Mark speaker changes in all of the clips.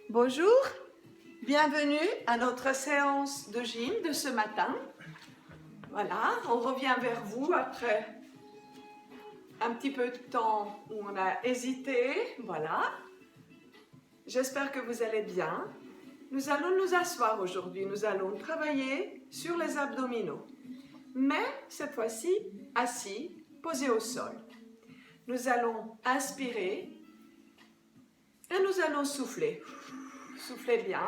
Speaker 1: Bonjour, bienvenue à notre séance de gym de ce matin. Voilà, on revient vers vous après un petit peu de temps où on a hésité. Voilà, j'espère que vous allez bien. Nous allons nous asseoir aujourd'hui, nous allons travailler sur les abdominaux. Mais cette fois-ci, assis, posé au sol. Nous allons inspirer et nous allons souffler. Soufflez bien.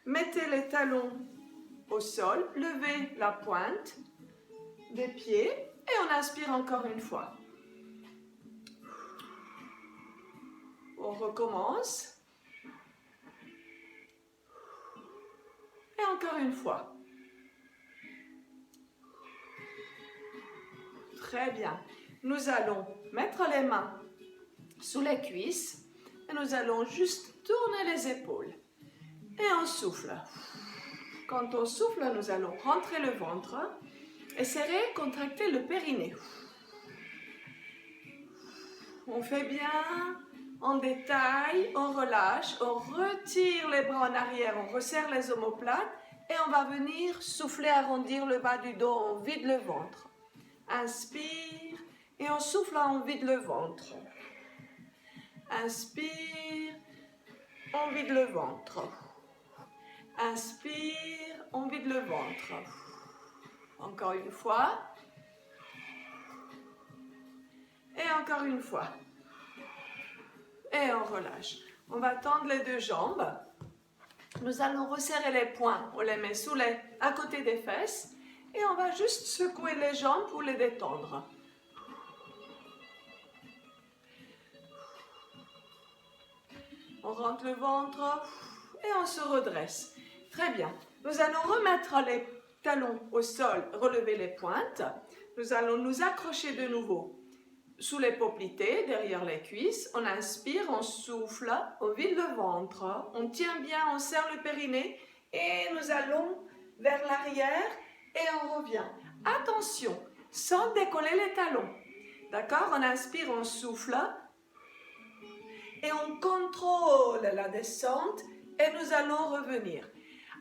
Speaker 1: Mettez les talons au sol, levez la pointe des pieds et on inspire encore une fois. On recommence. Et encore une fois. Très bien. Nous allons mettre les mains sous les cuisses et nous allons juste tourner les épaules. Et on souffle. Quand on souffle, nous allons rentrer le ventre et serrer, contracter le périnée. On fait bien en détail, on relâche, on retire les bras en arrière, on resserre les omoplates et on va venir souffler, arrondir le bas du dos, on vide le ventre. Inspire et on souffle, on vide le ventre. Inspire, on vide le ventre. Inspire, on vide le ventre. Encore une fois. Et encore une fois. Et on relâche. On va tendre les deux jambes. Nous allons resserrer les poings. On les met à côté des fesses. Et on va juste secouer les jambes pour les détendre. On rentre le ventre et on se redresse. Très bien. Nous allons remettre les talons au sol, relever les pointes. Nous allons nous accrocher de nouveau sous les poplités, derrière les cuisses. On inspire, on souffle, on vide le ventre. On tient bien, on serre le périnée et nous allons vers l'arrière et on revient. Attention, sans décoller les talons. D'accord? On inspire, on souffle et on contrôle la descente et nous allons revenir.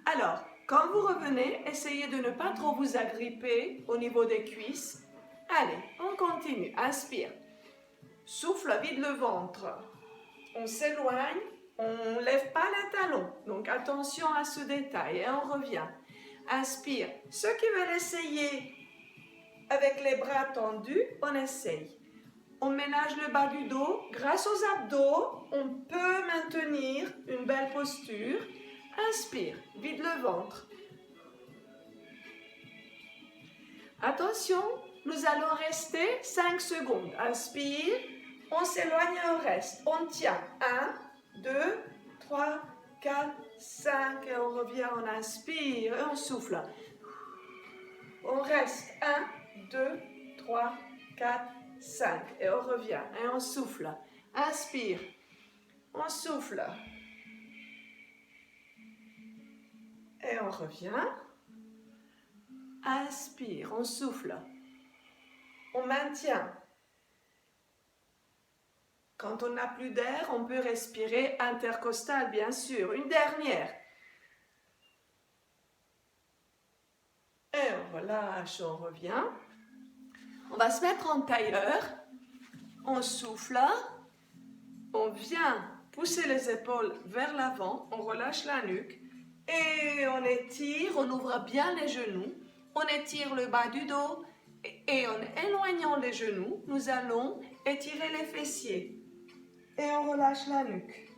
Speaker 1: Alors, quand vous revenez, essayez de ne pas trop vous agripper au niveau des cuisses. Allez, on continue. Inspire. Souffle, vide le ventre. On s'éloigne, on ne lève pas les talons. Donc attention à ce détail et on revient. Inspire. Ceux qui veulent essayer avec les bras tendus, on essaye. On ménage le bas du dos. Grâce aux abdos, on peut maintenir une belle posture. Inspire, vide le ventre. Attention, nous allons rester 5 secondes. Inspire, on s'éloigne et on reste. On tient. 1, 2, 3, 4, 5 et on revient, on inspire et on souffle. On reste. 1, 2, 3, 4, 5 et on revient et on souffle. Inspire, on souffle. Et on revient. Inspire, on souffle. On maintient. Quand on n'a plus d'air, on peut respirer intercostal, bien sûr. Une dernière. Et on relâche, on revient. On va se mettre en tailleur. On souffle. On vient pousser les épaules vers l'avant. On relâche la nuque. Et on étire, on ouvre bien les genoux. On étire le bas du dos. Et en éloignant les genoux, nous allons étirer les fessiers. Et on relâche la nuque.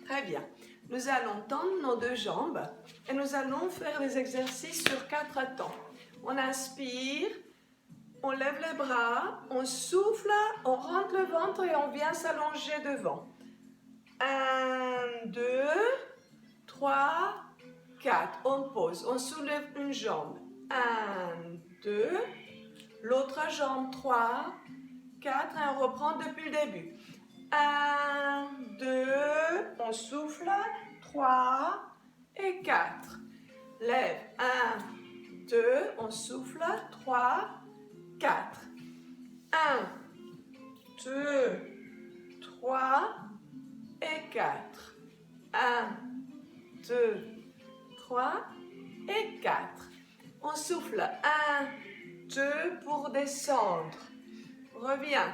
Speaker 1: Très bien. Nous allons tendre nos deux jambes et nous allons faire les exercices sur 4 temps. On inspire, on lève les bras, on souffle, on rentre le ventre et on vient s'allonger devant. 1, 2, 3, 4. On pose, on soulève une jambe. 1, 2, l'autre jambe, 3, 4 et on reprend depuis le début. 1, 2, on souffle, 3 et 4. Lève, 1, 2, on souffle, 3, 4. 1, 2, 3 et 4. 1, 2, 3 et 4. On souffle 1, 2 pour descendre. Reviens.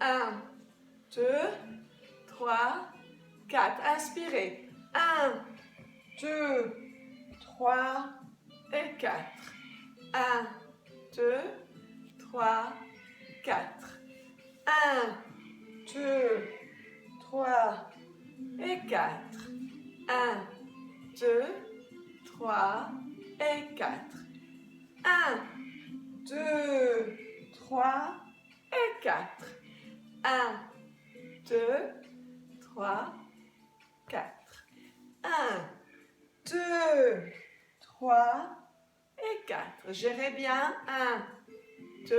Speaker 1: 1, 2, 3, 4. Inspirez. 1, 2, 3 et 4. 1, 2, 3, 4. 1, 2, 3 et 4. 1, 2, 3 et 4. 1, 2, 3 et 4. 1, 2, 3, 4. 1, 2, 3 et 4. Gérez bien. 1, 2,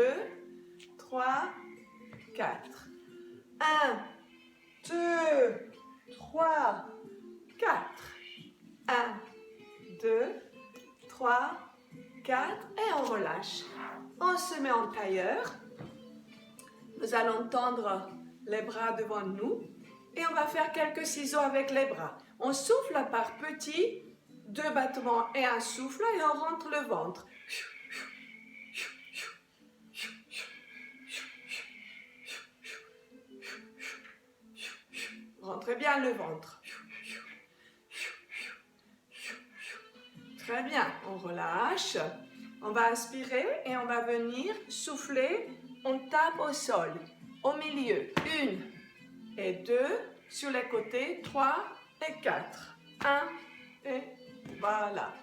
Speaker 1: 3, 4. 1, 2, 3, 4. 1, 2, 3, 4 et on relâche. On se met en tailleur. Nous allons tendre les bras devant nous et on va faire quelques ciseaux avec les bras. On souffle par petits, 2 battements et un souffle et on rentre le ventre. Rentrez bien le ventre. Très bien, on relâche. On va inspirer et on va venir souffler. On tape au sol. Au milieu, 1 et 2. Sur les côtés, 3 et 4. 1 et voilà.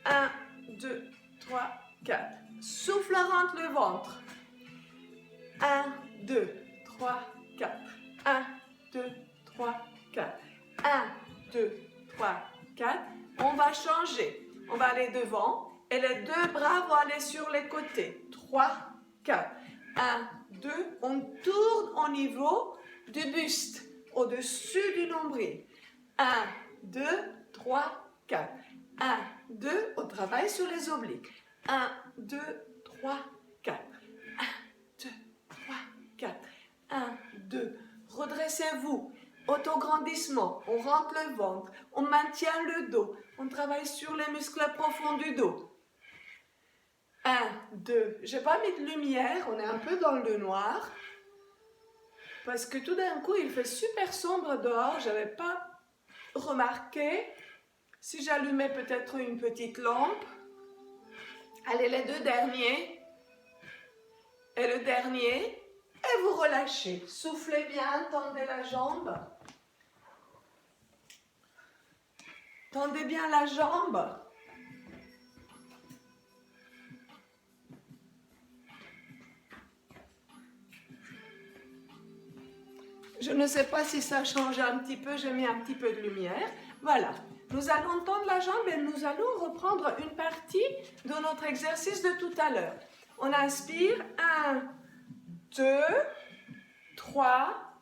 Speaker 1: 1, 2, 3, 4. Souffle, rentre le ventre. 1, 2, 3, 4. 1, 2, 3, 4. 1, 2, 3, 4. On va changer. On va aller devant et les 2 bras vont aller sur les côtés. 3, 4. 1, 2. On tourne au niveau du buste, au-dessus du nombril. 1, 2, 3, 4. 1, 2. On travaille sur les obliques. 1, 2, 3, 4. 1, 2, 3, 4. 1, 2. Redressez-vous. Autograndissement, on rentre le ventre, on maintient le dos, on travaille sur les muscles profonds du dos. 1, 2, j'ai pas mis de lumière, on est un peu dans le noir, parce que tout d'un coup il fait super sombre dehors, j'avais pas remarqué. Si j'allumais peut-être une petite lampe. Allez, les 2 derniers, et le dernier, et vous relâchez. Soufflez bien, tendez la jambe. Tendez bien la jambe. Je ne sais pas si ça change un petit peu, j'ai mis un petit peu de lumière. Voilà, nous allons tendre la jambe et nous allons reprendre une partie de notre exercice de tout à l'heure. On inspire, 1, 2, 3,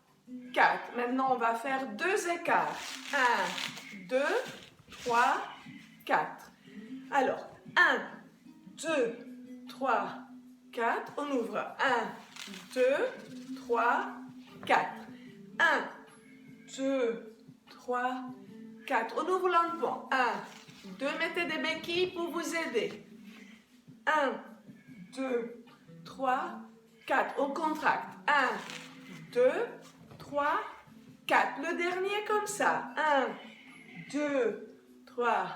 Speaker 1: 4. Maintenant, on va faire 2 écarts. 1, 2, 3, 4. Alors, 1, 2, 3, 4. On ouvre. 1, 2, 3, 4. 1, 2, 3, 4. On ouvre lentement. 1, 2. Mettez des béquilles pour vous aider. 1, 2, 3, 4. On contracte. 1, 2, 3, 4. Le dernier comme ça. 1, 2, 3,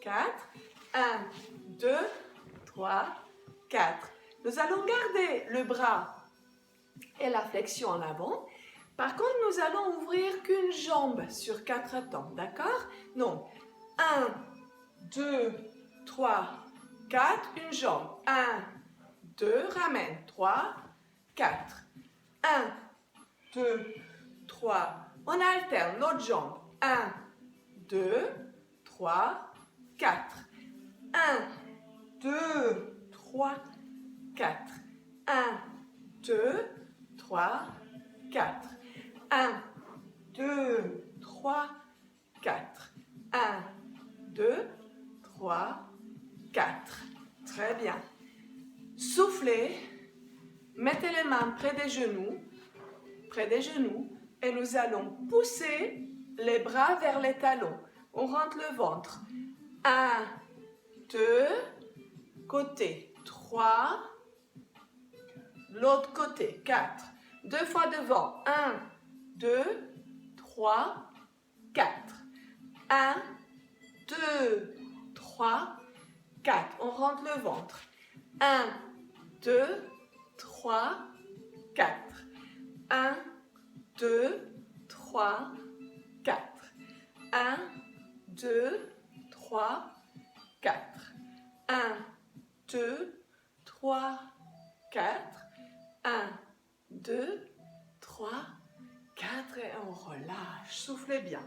Speaker 1: 4. 1, 2, 3, 4. Nous allons garder le bras et la flexion en avant. Par contre, nous allons ouvrir qu'une jambe sur 4 temps. D'accord? Donc, 1, 2, 3, 4. Une jambe. 1, 2. Ramène. 3, 4. 1, 2, 3. On alterne notre jambe. 1, 2, 3, 4. 1, 2, 3, 4. 1, 2, 3, 4. 1, 2, 3, 4. 1, 2, 3, 4. Très bien. Soufflez. Mettez les mains près des genoux. près des genoux et nous allons pousser les bras vers les talons. On rentre le ventre. 1, 2, côté 3, l'autre côté 4. 2 fois devant. 1, 2, 3, 4. 1, 2, 3, 4. On rentre le ventre. 1, 2, 3, 4. 1, 2, 3, 4. 1, 2, 3, 4. 1, 2, 3, 4. 1, 2, 3, 4. Et on relâche. Soufflez bien.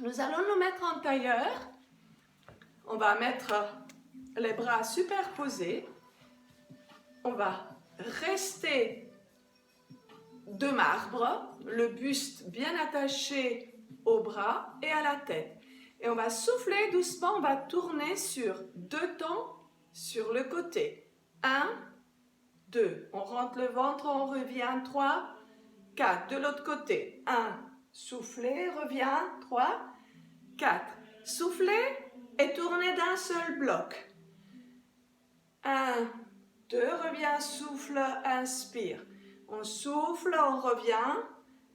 Speaker 1: Nous allons nous mettre en tailleur. On va mettre les bras superposés. On va rester de marbre, le buste bien attaché au bras et à la tête. Et on va souffler doucement, on va tourner sur 2 temps sur le côté. 1, 2. On rentre le ventre, on revient. 3, 4. De l'autre côté. 1. Soufflez, revient. 3, 4. Soufflez et tournez d'un seul bloc. 1, 2. Reviens, souffle, inspire. On souffle, on revient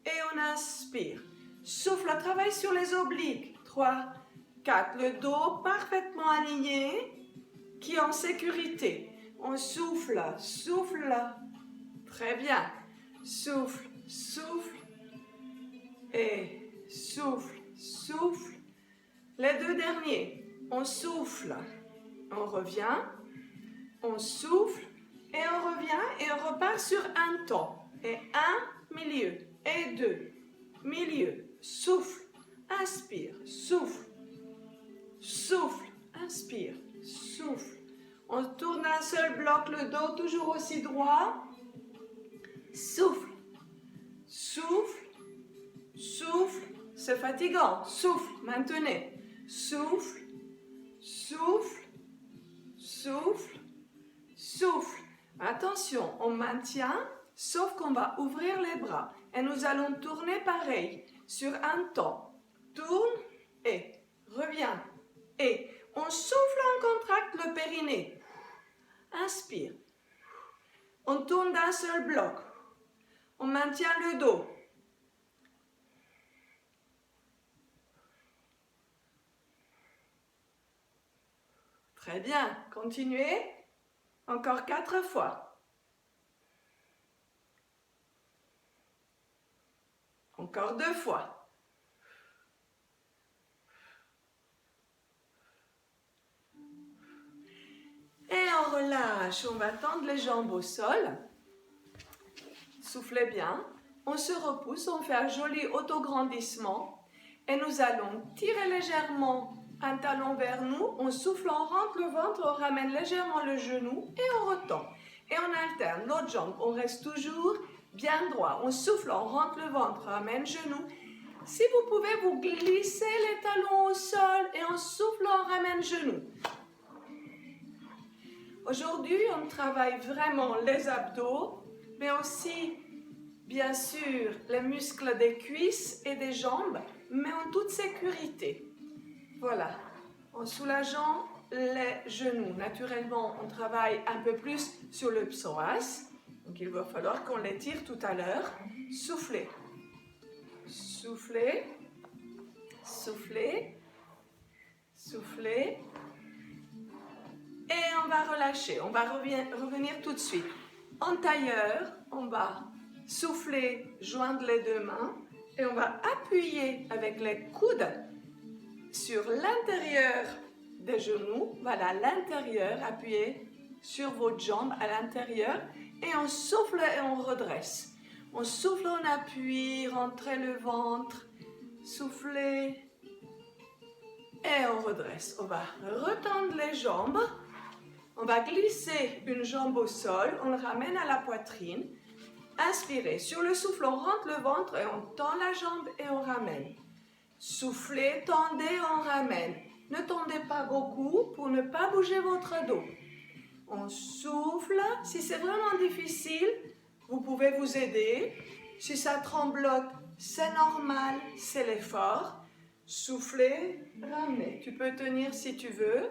Speaker 1: et on inspire. Souffle, travaille sur les obliques. 3, 4. Le dos parfaitement aligné, qui est en sécurité. On souffle, souffle. Très bien. Souffle, souffle. Et souffle, souffle. Les 2 derniers. On souffle, on revient. On souffle et on revient et on repart sur un temps. Et 1, milieu. Et 2, milieu. Souffle, inspire, souffle. Souffle, inspire, souffle. On tourne un seul bloc, le dos toujours aussi droit. Souffle, souffle, souffle. C'est fatigant. Souffle, maintenez. Souffle, souffle, souffle, souffle. Attention, on maintient, sauf qu'on va ouvrir les bras. Et nous allons tourner pareil, sur un temps. Tourne et reviens. Et on souffle, on contracte le périnée. Inspire. On tourne d'un seul bloc. On maintient le dos. Très bien. Continuez. Encore 4 fois. Encore 2 fois. Et on relâche. On va tendre les jambes au sol. Soufflez bien. On se repousse. On fait un joli autograndissement. Et nous allons tirer légèrement un talon vers nous. On souffle, on rentre le ventre. On ramène légèrement le genou. Et on retend. Et on alterne l'autre jambe. On reste toujours bien droit. On souffle, on rentre le ventre. On ramène genou. Si vous pouvez, vous glissez les talons au sol. Et on souffle, on ramène genou. Aujourd'hui, on travaille vraiment les abdos, mais aussi, bien sûr, les muscles des cuisses et des jambes, mais en toute sécurité. Voilà, en soulageant les genoux. Naturellement, on travaille un peu plus sur le psoas, donc il va falloir qu'on les tire tout à l'heure. Soufflez, soufflez, soufflez, soufflez. Et on va relâcher, on va revenir tout de suite. En tailleur, on va souffler, joindre les 2 mains et on va appuyer avec les coudes sur l'intérieur des genoux. Voilà, l'intérieur, appuyez sur votre jambe à l'intérieur et on souffle et on redresse. On souffle, on appuie, rentrez le ventre, soufflez et on redresse. On va retendre les jambes. On va glisser une jambe au sol, on le ramène à la poitrine. Inspirez. Sur le souffle, on rentre le ventre et on tend la jambe et on ramène. Soufflez, tendez, on ramène. Ne tendez pas beaucoup pour ne pas bouger votre dos. On souffle. Si c'est vraiment difficile, vous pouvez vous aider. Si ça tremblote, c'est normal, c'est l'effort. Soufflez, ramenez. Tu peux tenir si tu veux.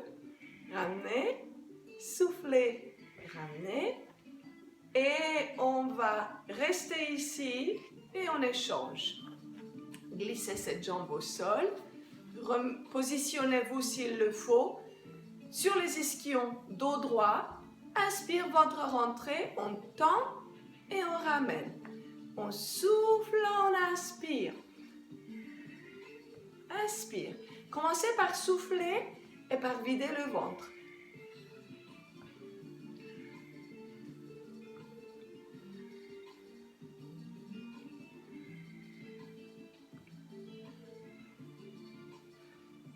Speaker 1: Ramenez, soufflez, ramenez. Et on va rester ici et on échange. Glissez cette jambe au sol. Positionnez-vous s'il le faut. Sur les ischions, dos droit. Inspire votre rentrée, on tend et on ramène. On souffle, on inspire. Inspire. Commencez par souffler et par vider le ventre.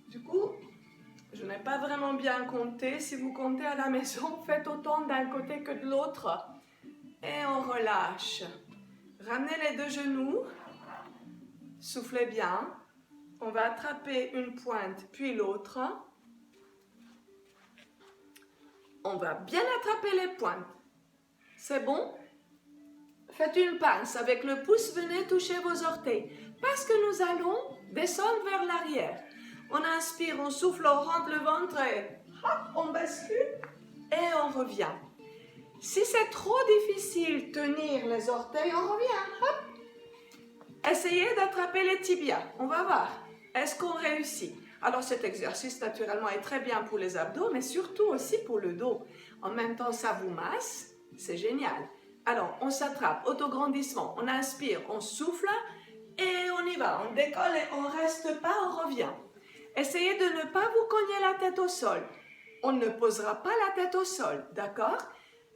Speaker 1: Du coup, je n'ai pas vraiment bien compté. Si vous comptez à la maison, faites autant d'un côté que de l'autre. Et on relâche. Ramenez les deux genoux. Soufflez bien. On va attraper une pointe puis l'autre. On va bien attraper les pointes. C'est bon? Faites une pince. Avec le pouce, venez toucher vos orteils. Parce que nous allons descendre vers l'arrière. On inspire, on souffle, on rentre le ventre et hop, on bascule et on revient. Si c'est trop difficile de tenir les orteils, on revient. Hop. Essayez d'attraper les tibias. On va voir. Est-ce qu'on réussit? Alors cet exercice naturellement est très bien pour les abdos, mais surtout aussi pour le dos. En même temps, ça vous masse. C'est génial. Alors, on s'attrape. Autograndissement. On inspire, on souffle et on y va. On décolle et on ne reste pas, on revient. Essayez de ne pas vous cogner la tête au sol. On ne posera pas la tête au sol, d'accord?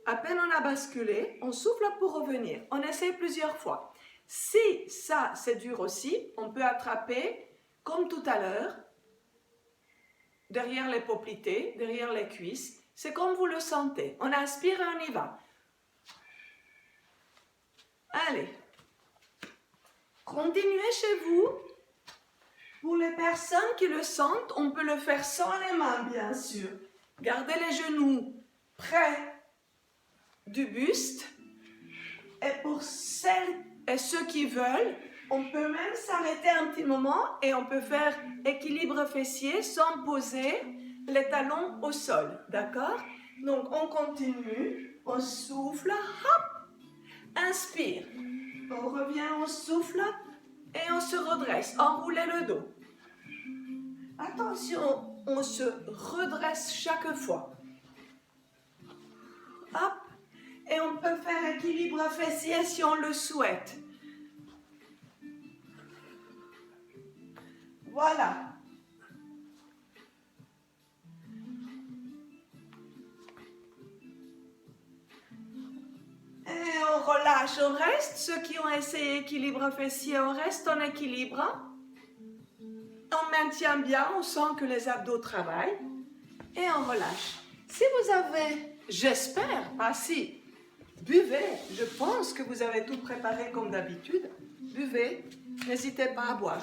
Speaker 1: À peine on a basculé, on souffle pour revenir. On essaie plusieurs fois. Si ça, c'est dur aussi, on peut attraper, comme tout à l'heure, derrière les poplités, derrière les cuisses. C'est comme vous le sentez. On inspire et on y va. Allez. Continuez chez vous. Pour les personnes qui le sentent, on peut le faire sans les mains, bien sûr. Gardez les genoux près du buste. Et pour celles et ceux qui veulent, on peut même s'arrêter un petit moment et on peut faire équilibre fessier sans poser les talons au sol. D'accord? Donc, on continue. On souffle. Hop! Inspire. On revient, on souffle. Et on se redresse, enroulez le dos. Attention, on se redresse chaque fois. Hop. Et on peut faire équilibre fessier si on le souhaite. Voilà. Et on relâche, on reste. Ceux qui ont essayé équilibre fessier, on reste en équilibre. On maintient bien, on sent que les abdos travaillent. Et on relâche. Si vous avez, j'espère, pas si, buvez. Je pense que vous avez tout préparé comme d'habitude. Buvez, n'hésitez pas à boire.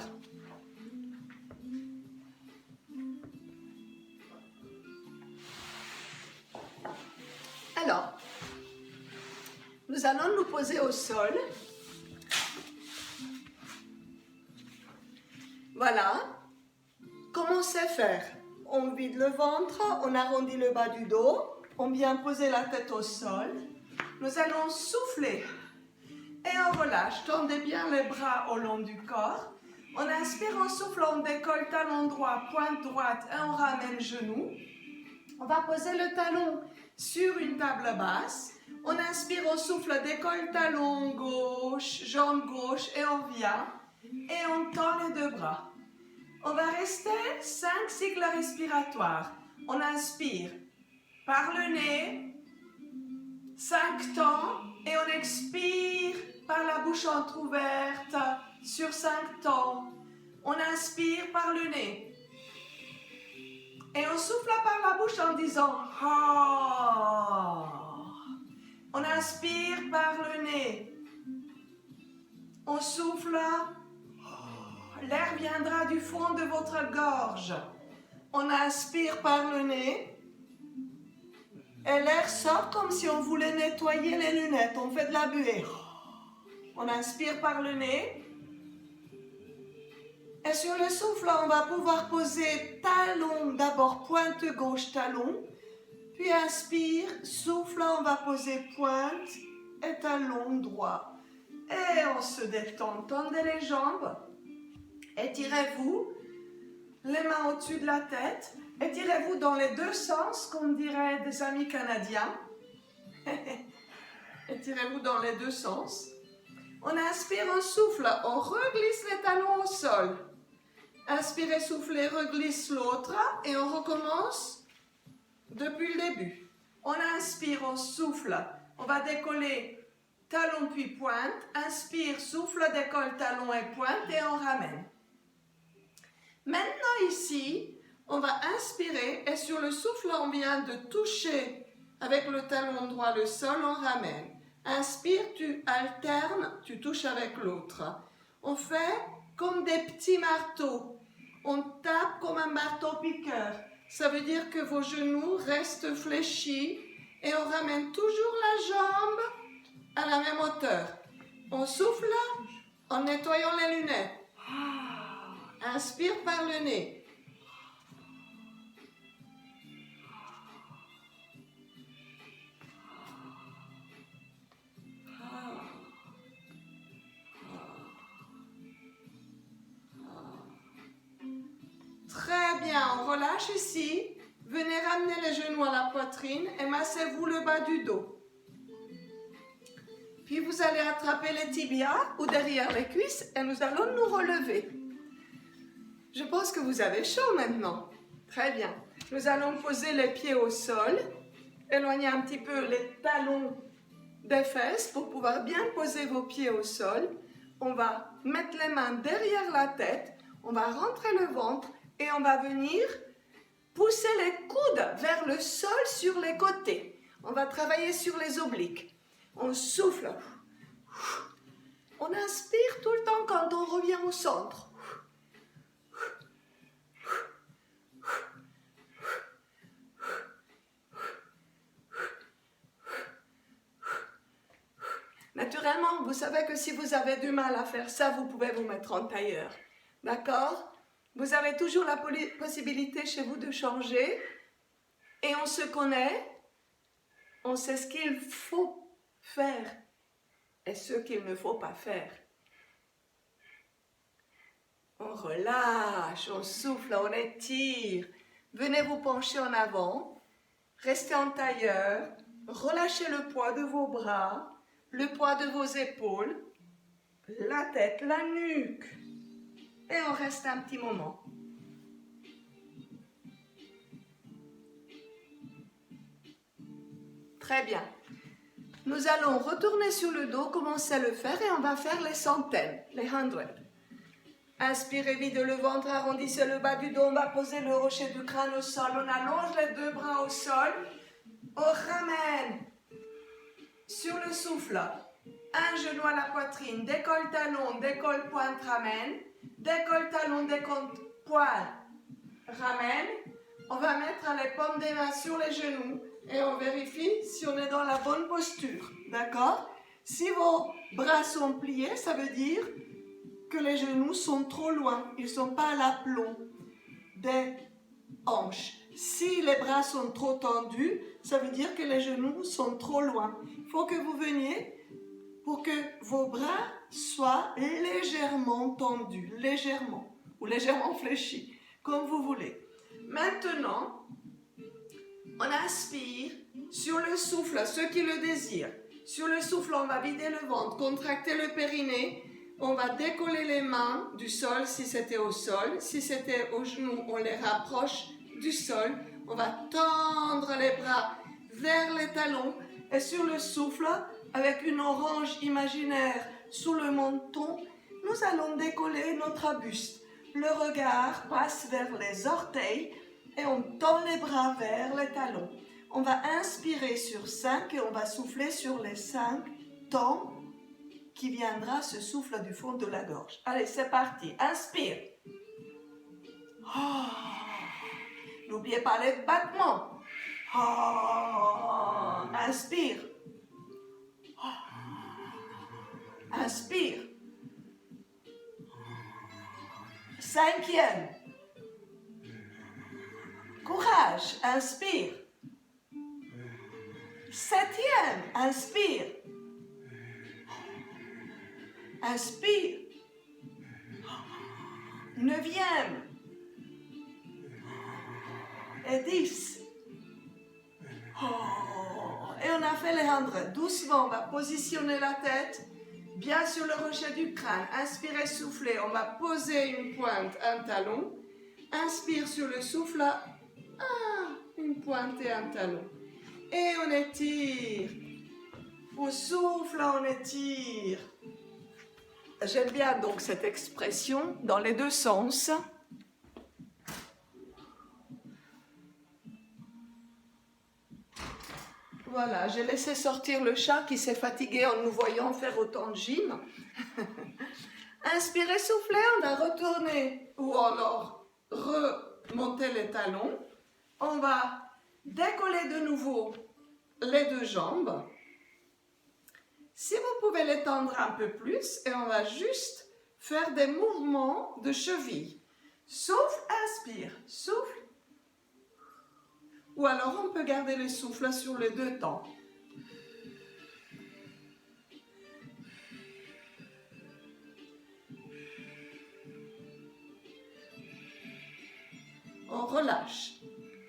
Speaker 1: Alors, nous allons nous poser au sol. Voilà. Comment c'est faire? On vide le ventre, on arrondit le bas du dos, on vient poser la tête au sol. Nous allons souffler et on relâche. Tendez bien les bras au long du corps. On inspire, on souffle, on décolle talon droit, pointe droite et on ramène genou. On va poser le talon sur une table basse. On inspire, on souffle, décolle talon gauche, jambe gauche et on vient. Et on tend les deux bras. On va rester 5 cycles respiratoires. On inspire par le nez, 5 temps. Et on expire par la bouche entrouverte sur 5 temps. On inspire par le nez. Et on souffle par la bouche en disant « Ah ». On inspire par le nez. On souffle. L'air viendra du fond de votre gorge. On inspire par le nez. Et l'air sort comme si on voulait nettoyer les lunettes. On fait de la buée. On inspire par le nez. Et sur le souffle, on va pouvoir poser talon, d'abord pointe gauche, talon. Puis inspire, souffle, on va poser pointe et talon droit. Et on se détend, tendez les jambes. Étirez-vous, les mains au-dessus de la tête. Étirez-vous dans les deux sens, comme diraient des amis canadiens. Étirez-vous dans les deux sens. On inspire, on souffle, on reglisse les talons au sol. Inspirez, soufflez, reglisse l'autre et on recommence depuis le début. On inspire, on souffle, on va décoller talon puis pointe. Inspire, souffle, décolle talon et pointe et on ramène. Maintenant ici, on va inspirer et sur le souffle, on vient de toucher avec le talon droit le sol, on ramène. Inspire, tu alternes, tu touches avec l'autre. On fait comme des petits marteaux. On tape comme un marteau-piqueur. Ça veut dire que vos genoux restent fléchis et on ramène toujours la jambe à la même hauteur. On souffle en nettoyant les lunettes. Inspire par le nez. Très bien, on relâche ici. Venez ramener les genoux à la poitrine et massez-vous le bas du dos. Puis vous allez attraper les tibias ou derrière les cuisses et nous allons nous relever. Je pense que vous avez chaud maintenant. Très bien. Nous allons poser les pieds au sol, éloigner un petit peu les talons des fesses pour pouvoir bien poser vos pieds au sol. On va mettre les mains derrière la tête, on va rentrer le ventre et on va venir pousser les coudes vers le sol sur les côtés. On va travailler sur les obliques. On souffle. On inspire tout le temps quand on revient au centre. Naturellement, vous savez que si vous avez du mal à faire ça, vous pouvez vous mettre en tailleur. D'accord? Vous avez toujours la possibilité chez vous de changer. Et on se connaît. On sait ce qu'il faut faire et ce qu'il ne faut pas faire. On relâche, on souffle, on étire. Venez vous pencher en avant. Restez en tailleur. Relâchez le poids de vos bras, le poids de vos épaules, la tête, la nuque. Et on reste un petit moment. Très bien. Nous allons retourner sur le dos, commencer à le faire et on va faire les centaines, les hundreds. Inspirez, videz le ventre, arrondissez le bas du dos, on va poser le rocher du crâne au sol, on allonge les deux bras au sol, on ramène sur le souffle, un genou à la poitrine, décolle talon, décolle pointe, ramène, décolle talon, décolle pointe, ramène, on va mettre les paumes des mains sur les genoux et on vérifie si on est dans la bonne posture, d'accord? Si vos bras sont pliés, ça veut dire que les genoux sont trop loin, ils ne sont pas à l'aplomb des hanches. Si les bras sont trop tendus, ça veut dire que les genoux sont trop loin. Il faut que vous veniez pour que vos bras soient légèrement tendus, légèrement, ou légèrement fléchis, comme vous voulez. Maintenant, on inspire sur le souffle, ceux qui le désirent. Sur le souffle, on va vider le ventre, contracter le périnée. On va décoller les mains du sol si c'était au sol. Si c'était aux genoux, on les rapproche du sol. On va tendre les bras vers les talons. Et sur le souffle, avec une orange imaginaire sous le menton, nous allons décoller notre buste. Le regard passe vers les orteils et on tend les bras vers les talons. On va inspirer sur 5 et on va souffler sur les 5 temps qui viendra se souffle du fond de la gorge. Allez, c'est parti. Inspire. Oh. N'oubliez pas les battements. Oh. Inspire. Oh. Inspire. 5e. Courage, inspire. 7e, inspire. Inspire. 9e. Et 10. Et on a fait les 100. Doucement, on va positionner la tête bien sur le rocher du crâne. Inspirez, soufflez. On va poser une pointe, un talon. Inspire sur le souffle. Une pointe et un talon. Et on étire. Au souffle, on étire. J'aime bien donc cette expression dans les deux sens. Voilà, j'ai laissé sortir le chat qui s'est fatigué en nous voyant faire autant de gym. Inspirez, soufflez, on va retourner ou alors remonter les talons. On va décoller de nouveau les deux jambes. Si vous pouvez les tendre un peu plus, et on va juste faire des mouvements de cheville. Souffle, inspire, souffle. Ou alors on peut garder le souffle sur les deux temps. On relâche.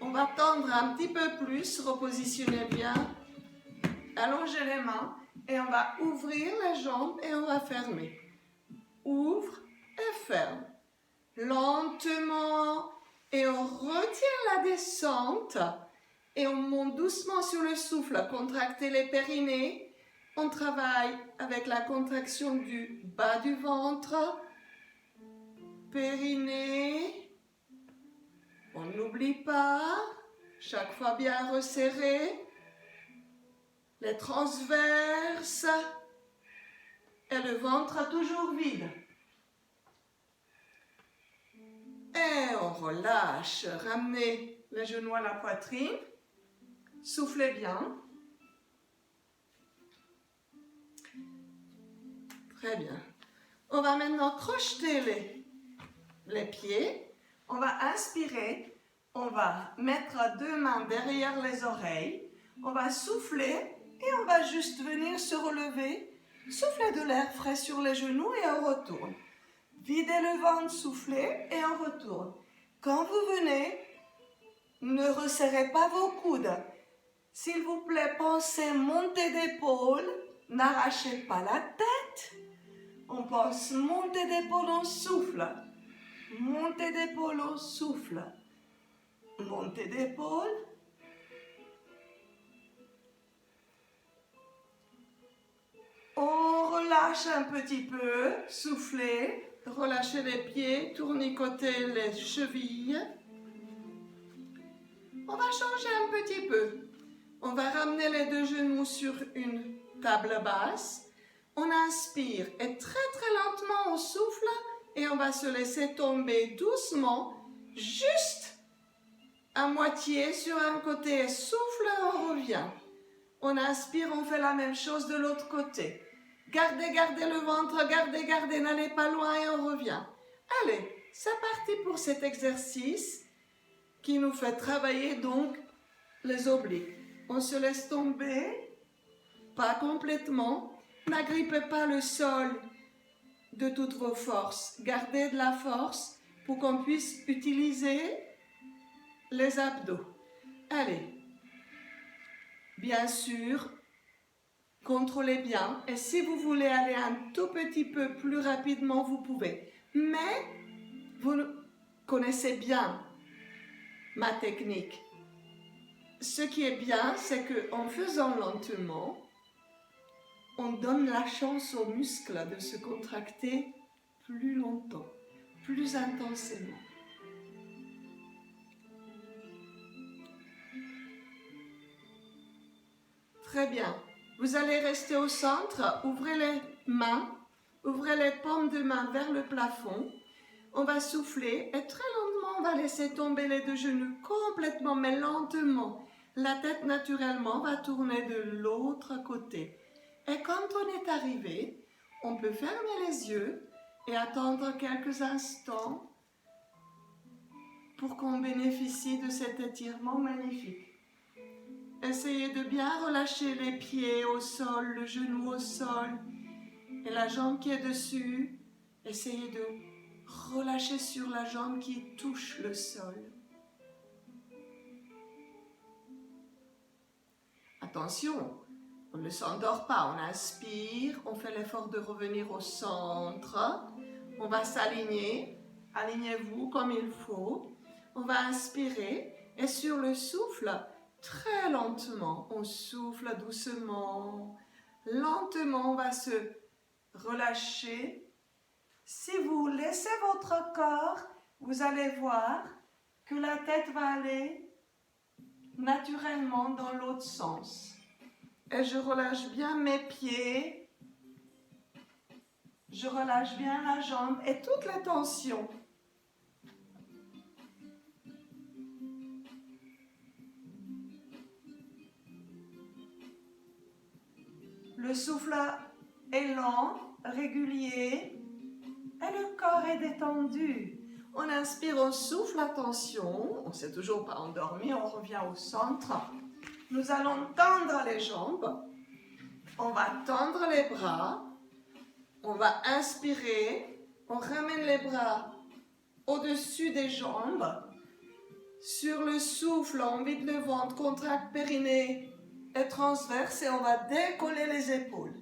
Speaker 1: On va tendre un petit peu plus, repositionner bien, allonger les mains et on va ouvrir les jambes et on va fermer. Ouvre et ferme. Lentement et on retient la descente et on monte doucement sur le souffle. Contractez les périnées. On travaille avec la contraction du bas du ventre. Périnée. On n'oublie pas, chaque fois bien resserré, les transverses et le ventre toujours vide. Et on relâche, ramenez les genoux à la poitrine, soufflez bien. Très bien. On va maintenant crocheter les pieds. On va inspirer, on va mettre deux mains derrière les oreilles, on va souffler et on va juste venir se relever, souffler de l'air frais sur les genoux et on retourne. Videz le ventre, soufflez et on retourne. Quand vous venez, ne resserrez pas vos coudes. S'il vous plaît, pensez monter d'épaule, n'arrachez pas la tête. On pense monter d'épaule, on souffle. Montée d'épaule au souffle. Montée d'épaule. On relâche un petit peu. Soufflez. Relâchez les pieds. Tournicotez les chevilles. On va changer un petit peu. On va ramener les deux genoux sur une table basse. On inspire et très lentement on souffle. Et on va se laisser tomber doucement, juste à moitié sur un côté. Souffle, on revient. On inspire, on fait la même chose de l'autre côté. Gardez le ventre, gardez, n'allez pas loin et on revient. Allez, c'est parti pour cet exercice qui nous fait travailler donc les obliques. On se laisse tomber, pas complètement. N'agrippez pas le sol de toutes vos forces. Gardez de la force pour qu'on puisse utiliser les abdos. Allez. Bien sûr, contrôlez bien. Et si vous voulez aller un tout petit peu plus rapidement, vous pouvez. Mais vous connaissez bien ma technique. Ce qui est bien, c'est qu'en faisant lentement, on donne la chance aux muscles de se contracter plus longtemps, plus intensément. Très bien. Vous allez rester au centre, ouvrez les mains, ouvrez les paumes de main vers le plafond. On va souffler et très lentement, on va laisser tomber les deux genoux complètement, mais lentement. La tête naturellement va tourner de l'autre côté. Et quand on est arrivé, On peut fermer les yeux et attendre quelques instants pour qu'on bénéficie de cet étirement magnifique. Essayez de bien relâcher les pieds au sol, le genou au sol et la jambe qui est dessus. Essayez de relâcher sur la jambe qui touche le sol. Attention, on ne s'endort pas, on inspire, on fait l'effort de revenir au centre. On va s'aligner, alignez-vous comme il faut. On va inspirer et sur le souffle, très lentement, on souffle doucement. Lentement, on va se relâcher. Si vous laissez votre corps, vous allez voir que la tête va aller naturellement dans l'autre sens. Et je relâche bien mes pieds. Je relâche bien la jambe et toute la tension. Le souffle est lent, régulier et le corps est détendu. On inspire, on souffle, attention, on ne s'est toujours pas endormi, on revient au centre. Nous allons tendre les jambes, on va tendre les bras, on va inspirer, on ramène les bras au-dessus des jambes. Sur le souffle, on vide le ventre, contracte périnée et transverse et on va décoller les épaules.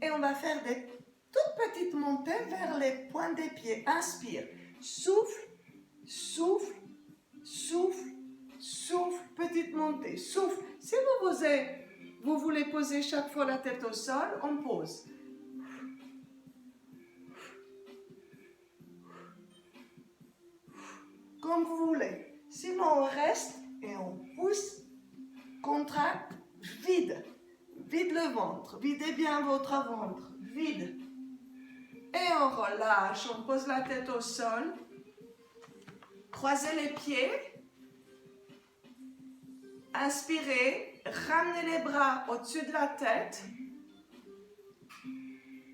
Speaker 1: Et on va faire des toutes petites montées vers les pointes des pieds. Inspire, souffle, souffle, souffle, souffle, petite montée, souffle. Si vous voulez poser chaque fois la tête au sol, on pose. Comme vous voulez. Sinon, on reste et on pousse, contracte, vide. Vide le ventre. Videz bien votre ventre. Vide. Et on relâche. On pose la tête au sol. Croisez les pieds. Inspirez. Ramenez les bras au-dessus de la tête.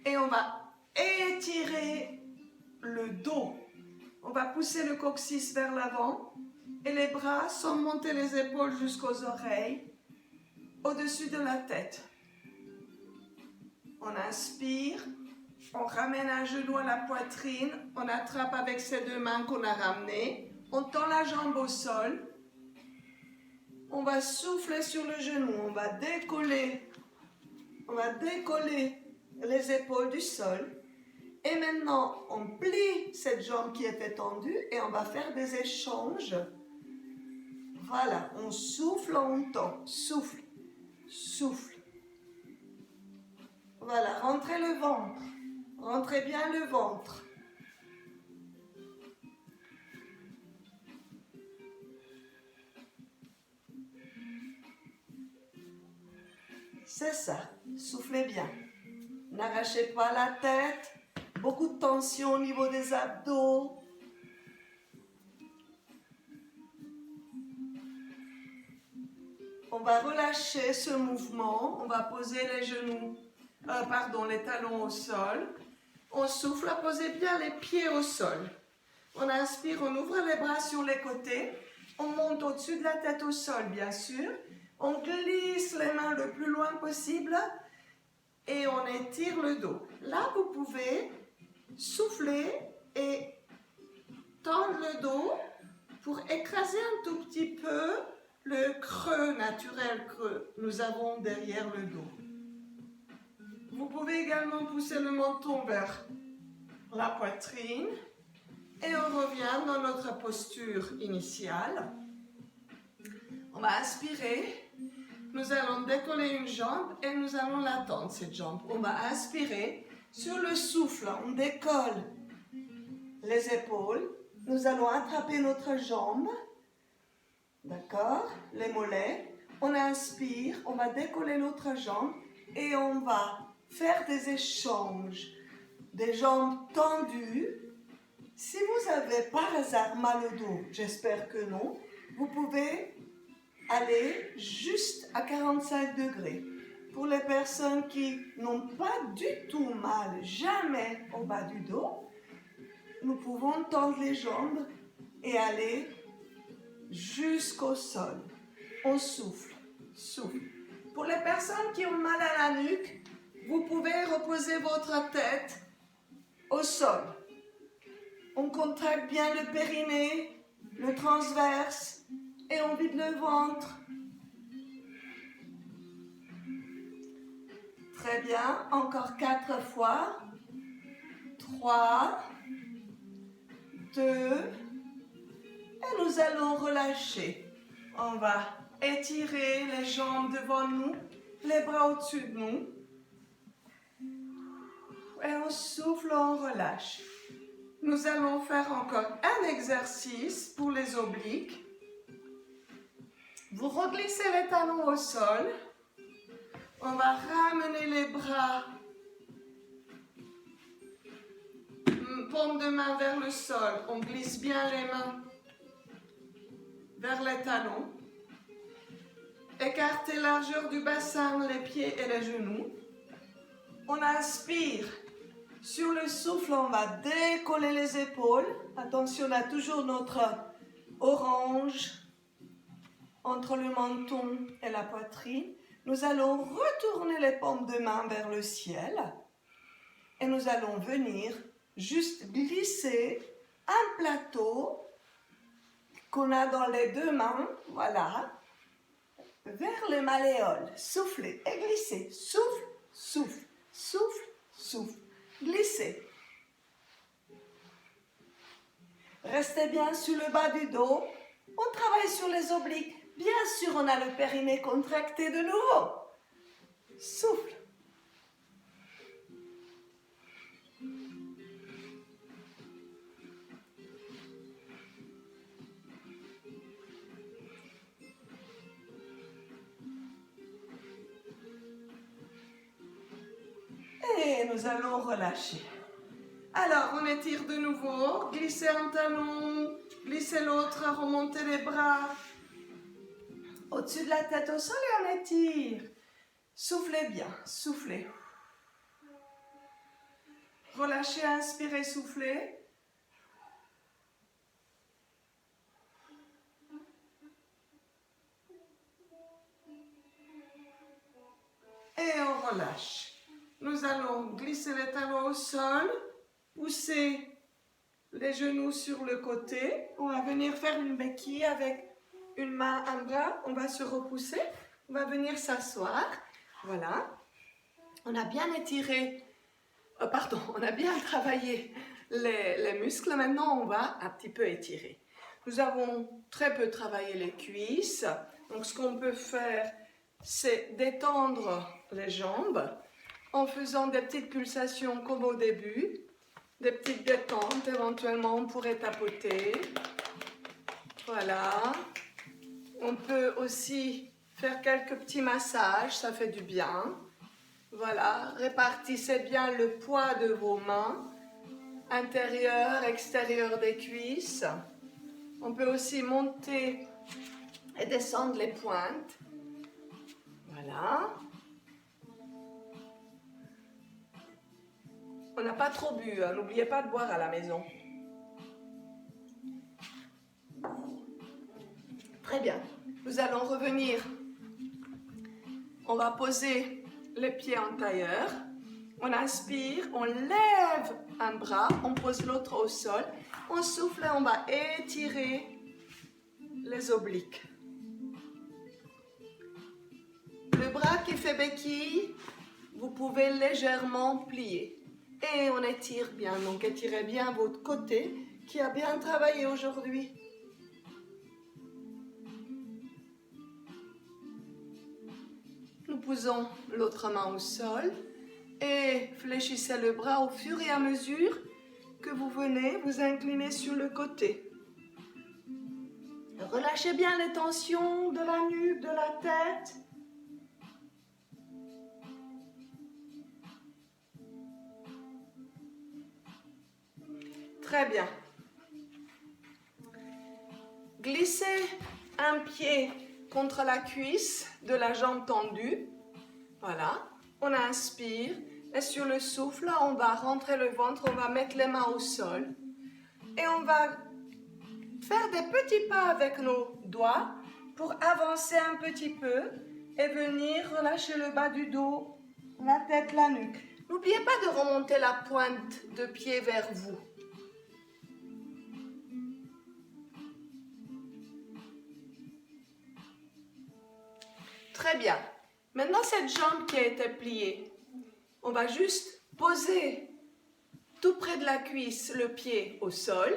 Speaker 1: Et on va étirer le dos. On va pousser le coccyx vers l'avant. Et les bras sans monter les épaules jusqu'aux oreilles. Au-dessus de la tête. On inspire. On ramène un genou à la poitrine. On attrape avec ses deux mains qu'on a ramenées. On tend la jambe au sol. On va souffler sur le genou. On va décoller les épaules du sol. Et maintenant, on plie cette jambe qui était tendue et on va faire des échanges. Voilà, on souffle, on tend. Souffle, souffle. Voilà, rentrez le ventre. Rentrez bien le ventre. C'est ça, soufflez bien. N'arrachez pas la tête. Beaucoup de tension au niveau des abdos. On va relâcher ce mouvement. On va poser les genoux, les talons au sol. On souffle, posez bien les pieds au sol. On inspire, on ouvre les bras sur les côtés. On monte au-dessus de la tête au sol, bien sûr. On glisse les mains le plus loin possible et on étire le dos. Là, vous pouvez souffler et tendre le dos pour écraser un tout petit peu le creux naturel que nous avons derrière le dos. Vous pouvez également pousser le menton vers la poitrine et on revient dans notre posture initiale. On va inspirer. Nous allons décoller une jambe et nous allons la tendre, cette jambe. On va inspirer. Sur le souffle, on décolle les épaules. Nous allons attraper notre jambe. D'accord? Les mollets. On inspire, on va décoller l'autre jambe et on va faire des échanges. Des jambes tendues. Si vous avez par hasard mal au dos, j'espère que non, vous pouvez aller juste à 45 degrés. Pour les personnes qui n'ont pas du tout mal, jamais au bas du dos, nous pouvons tendre les jambes et aller jusqu'au sol. On souffle, souffle. Pour les personnes qui ont mal à la nuque, vous pouvez reposer votre tête au sol. On contracte bien le périnée, le transverse et on vide le ventre. Très bien, encore 4 fois. 3, 2, et nous allons relâcher. On va étirer les jambes devant nous, les bras au-dessus de nous. Et on souffle, on relâche. Nous allons faire encore un exercice pour les obliques. Vous reglissez les talons au sol. On va ramener les bras, paume de main vers le sol. On glisse bien les mains vers les talons. Écartez largeur du bassin, les pieds et les genoux. On inspire. Sur le souffle, on va décoller les épaules. Attention, on a toujours notre orange entre le menton et la poitrine. Nous allons retourner les paumes de main vers le ciel. Et nous allons venir juste glisser un plateau qu'on a dans les 2 mains. Voilà. Vers les malléoles. Soufflez et glissez. Souffle, souffle, souffle, souffle. Glissez. Restez bien sur le bas du dos. On travaille sur les obliques. Bien sûr, on a le périnée contracté de nouveau. Souffle. Et nous allons relâcher. Alors, on étire de nouveau. Glissez un talon, glissez l'autre, remontez les bras au-dessus de la tête au sol et on étire. Soufflez bien, soufflez. Relâchez, inspirez, soufflez. Et on relâche. Nous allons glisser les talons au sol, pousser les genoux sur le côté. On va venir faire une béquille avec une main, un bras. On va se repousser. On va venir s'asseoir. Voilà. On a bien étiré, on a bien travaillé les muscles. Maintenant, on va un petit peu étirer. Nous avons très peu travaillé les cuisses. Donc, ce qu'on peut faire, c'est détendre les jambes en faisant des petites pulsations comme au début, des petites détentes, éventuellement on pourrait tapoter. Voilà. On peut aussi faire quelques petits massages, ça fait du bien. Voilà, répartissez bien le poids de vos mains, intérieur, extérieur des cuisses. On peut aussi monter et descendre les pointes. Voilà. On n'a pas trop bu, hein. N'oubliez pas de boire à la maison. Très bien. Nous allons revenir. On va poser les pieds en tailleur. On inspire, on lève un bras, on pose l'autre au sol. On souffle et on va étirer les obliques. Le bras qui fait béquille, vous pouvez légèrement plier. Et on étire bien, donc étirez bien votre côté qui a bien travaillé aujourd'hui. Nous posons l'autre main au sol et fléchissez le bras au fur et à mesure que vous venez vous incliner sur le côté. Relâchez bien les tensions de la nuque, de la tête. Très bien. Glissez un pied contre la cuisse de la jambe tendue. Voilà. On inspire. Et sur le souffle, on va rentrer le ventre, on va mettre les mains au sol. Et on va faire des petits pas avec nos doigts pour avancer un petit peu et venir relâcher le bas du dos, la tête, la nuque. N'oubliez pas de remonter la pointe de pied vers vous. Très bien. Maintenant, cette jambe qui a été pliée, on va juste poser tout près de la cuisse le pied au sol.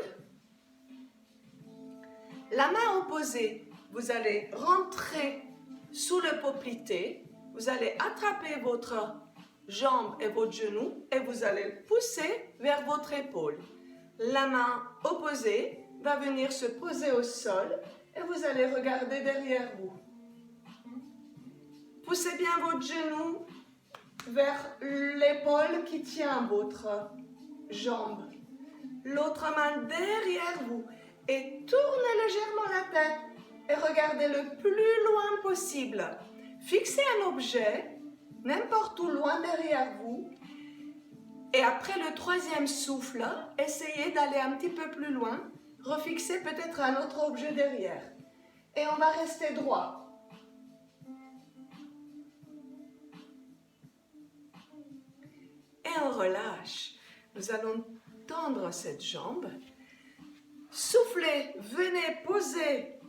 Speaker 1: La main opposée, vous allez rentrer sous le poplité. Vous allez attraper votre jambe et votre genou et vous allez le pousser vers votre épaule. La main opposée va venir se poser au sol et vous allez regarder derrière vous. Poussez bien votre genou vers l'épaule qui tient votre jambe. L'autre main derrière vous et tournez légèrement la tête et regardez le plus loin possible. Fixez un objet, n'importe où loin derrière vous. Et après le troisième souffle, essayez d'aller un petit peu plus loin. Refixez peut-être un autre objet derrière. Et on va rester droit. Et on relâche. Nous allons tendre cette jambe. Soufflez, venez poser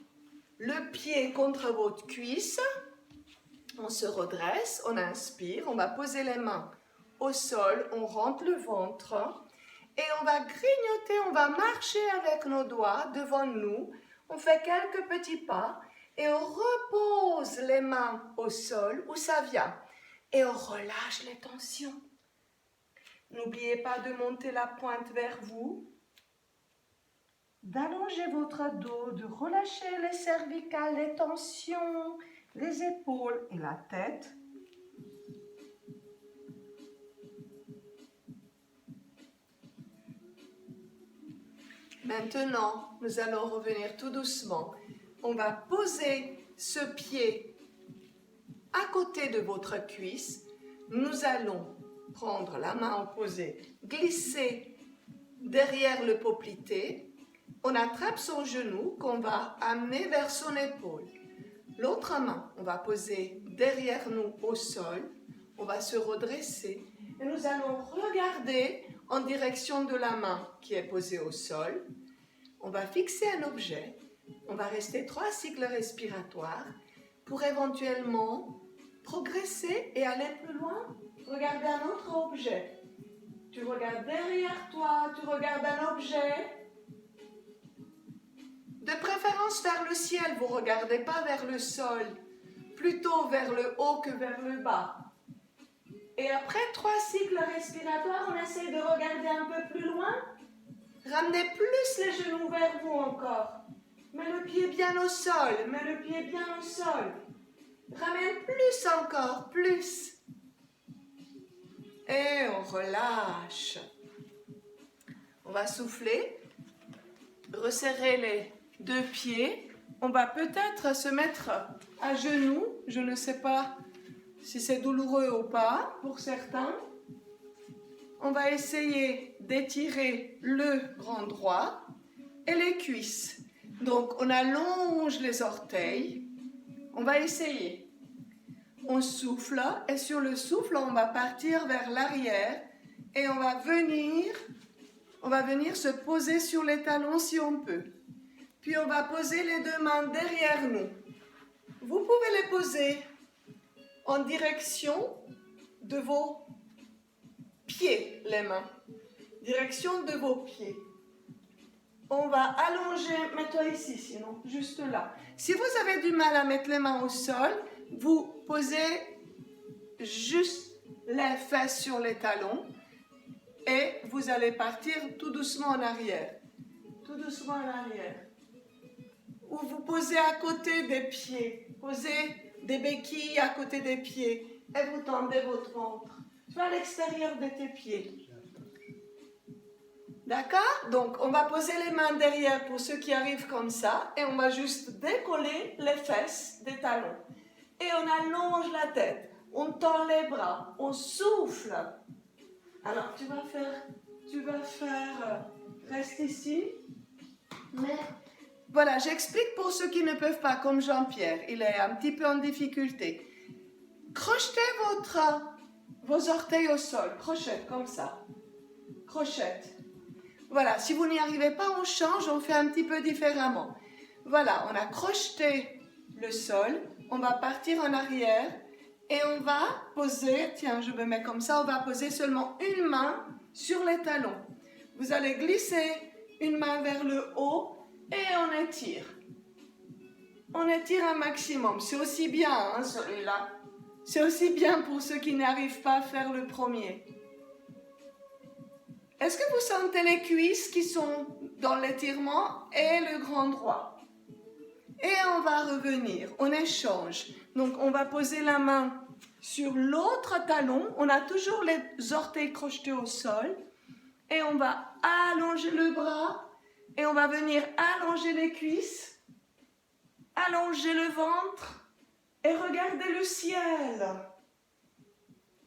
Speaker 1: le pied contre votre cuisse. On se redresse, on inspire, on va poser les mains au sol, on rentre le ventre et on va grignoter, on va marcher avec nos doigts devant nous. On fait quelques petits pas et on repose les mains au sol où ça vient. Et on relâche les tensions. N'oubliez pas de monter la pointe vers vous, d'allonger votre dos, de relâcher les cervicales, les tensions, les épaules et la tête. Maintenant, nous allons revenir tout doucement. On va poser ce pied à côté de votre cuisse. Nous allons prendre la main opposée, glisser derrière le poplité. On attrape son genou qu'on va amener vers son épaule. L'autre main, on va poser derrière nous au sol. On va se redresser et nous allons regarder en direction de la main qui est posée au sol. On va fixer un objet. On va rester 3 cycles respiratoires pour éventuellement progresser et aller plus loin. Regarder un autre objet. Tu regardes derrière toi, tu regardes un objet. De préférence vers le ciel, vous ne regardez pas vers le sol, plutôt vers le haut que vers le bas. Et après 3 cycles respiratoires, on essaie de regarder un peu plus loin. Ramenez plus les genoux vers vous encore. Mets le pied bien au sol, mets le pied bien au sol. Ramène plus encore, plus. Et on relâche. On va souffler, resserrer les 2 pieds. On va peut-être se mettre à genoux. Je ne sais pas si c'est douloureux ou pas pour certains. On va essayer d'étirer le grand droit et les cuisses. Donc on allonge les orteils. On va essayer. On souffle et sur le souffle, on va partir vers l'arrière et on va venir se poser sur les talons si on peut. Puis on va poser les 2 mains derrière nous. Vous pouvez les poser en direction de vos pieds, les mains. Direction de vos pieds. On va allonger, mets-toi ici sinon, juste là. Si vous avez du mal à mettre les mains au sol, vous posez juste les fesses sur les talons et vous allez partir tout doucement en arrière. Tout doucement en arrière. Ou vous posez à côté des pieds. Posez des béquilles à côté des pieds et vous tendez votre ventre. Tu vas à l'extérieur de tes pieds. D'accord? Donc, on va poser les mains derrière pour ceux qui arrivent comme ça et on va juste décoller les fesses des talons. Et on allonge la tête. On tend les bras, on souffle. Alors, reste ici. Mais voilà, j'explique pour ceux qui ne peuvent pas, comme Jean-Pierre, il est un petit peu en difficulté. Crochetez vos orteils au sol, crochette comme ça. Crochette. Voilà, si vous n'y arrivez pas, on change, on fait un petit peu différemment. Voilà, on a crocheté le sol, on va partir en arrière et on va poser, tiens, je me mets comme ça, on va poser seulement une main sur les talons. Vous allez glisser une main vers le haut et on étire. On étire un maximum, c'est aussi bien hein, celui-là. C'est aussi bien pour ceux qui n'arrivent pas à faire le premier. Est-ce que vous sentez les cuisses qui sont dans l'étirement et le grand droit? Et on va revenir, on échange. Donc on va poser la main sur l'autre talon, on a toujours les orteils crochetés au sol. Et on va allonger le bras et on va venir allonger les cuisses, allonger le ventre et regarder le ciel.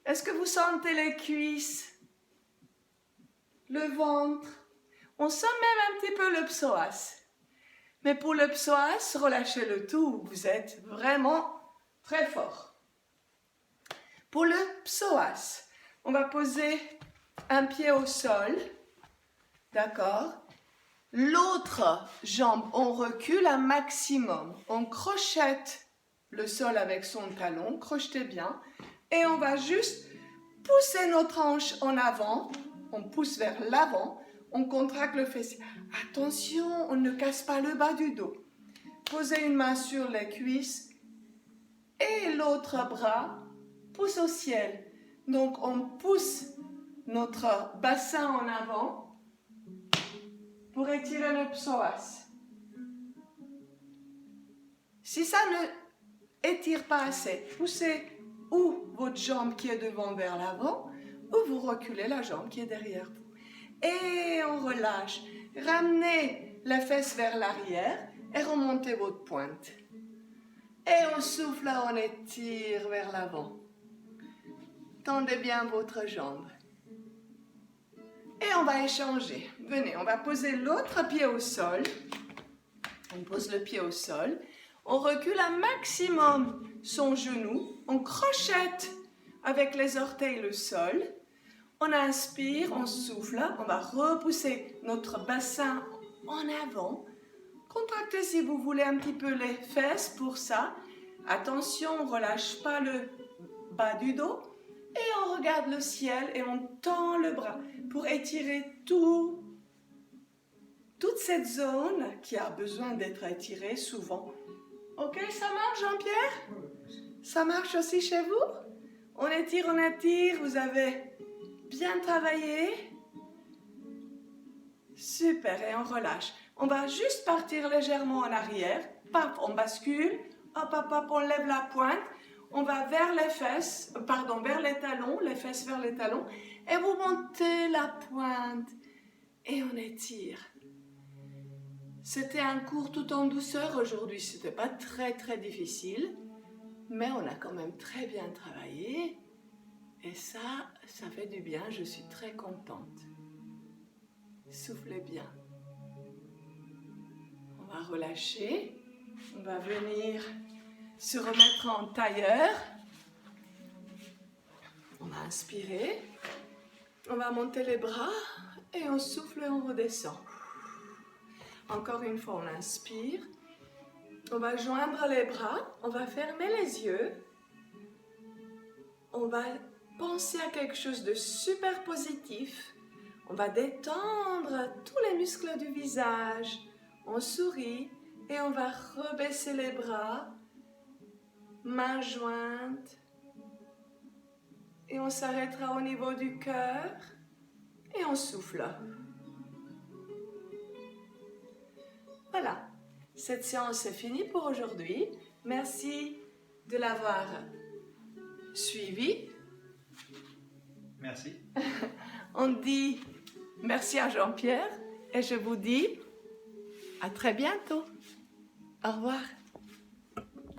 Speaker 1: Est-ce que vous sentez les cuisses? Le ventre, on sent même un petit peu le psoas. Mais pour le psoas, relâchez le tout, vous êtes vraiment très fort. Pour le psoas, on va poser un pied au sol, d'accord? L'autre jambe, on recule un maximum, on crochette le sol avec son talon, crochetez bien, et on va juste pousser notre hanche en avant. On pousse vers l'avant, on contracte le fessier. Attention, on ne casse pas le bas du dos. Posez une main sur les cuisses et l'autre bras pousse au ciel. Donc on pousse notre bassin en avant pour étirer le psoas. Si ça ne étire pas assez, poussez ou votre jambe qui est devant vers l'avant, ou vous reculez la jambe qui est derrière vous. Et on relâche. Ramenez les fesses vers l'arrière et remontez votre pointe. Et on souffle, on étire vers l'avant. Tendez bien votre jambe. Et on va échanger. Venez, on va poser l'autre pied au sol. On pose le pied au sol. On recule un maximum son genou. On crochette avec les orteils le sol. On inspire, on souffle, on va repousser notre bassin en avant. Contractez si vous voulez un petit peu les fesses pour ça. Attention, on ne relâche pas le bas du dos. Et on regarde le ciel et on tend le bras pour étirer toute cette zone qui a besoin d'être étirée souvent. Ok, ça marche Jean-Pierre? Ça marche aussi chez vous? On étire, vous avez bien travaillé. Super, et on relâche. On va juste partir légèrement en arrière. Paf, on bascule. Hop, hop, hop, on lève la pointe. On va vers les fesses, vers les talons, les fesses vers les talons. Et vous montez la pointe. Et on étire. C'était un cours tout en douceur aujourd'hui. C'était pas très, très difficile. Mais on a quand même très bien travaillé. Et ça fait du bien, je suis très contente. Soufflez bien. On va relâcher. On va venir se remettre en tailleur. On va inspirer. On va monter les bras et on souffle et on redescend. Encore une fois, on inspire. On va joindre les bras. On va fermer les yeux. On va penser à quelque chose de super positif. On va détendre tous les muscles du visage. On sourit et on va rebaisser les bras, mains jointes. Et on s'arrêtera au niveau du cœur et on souffle. Voilà, cette séance est finie pour aujourd'hui. Merci de l'avoir suivi.
Speaker 2: Merci.
Speaker 1: On dit merci à Jean-Pierre et je vous dis à très bientôt. Au revoir.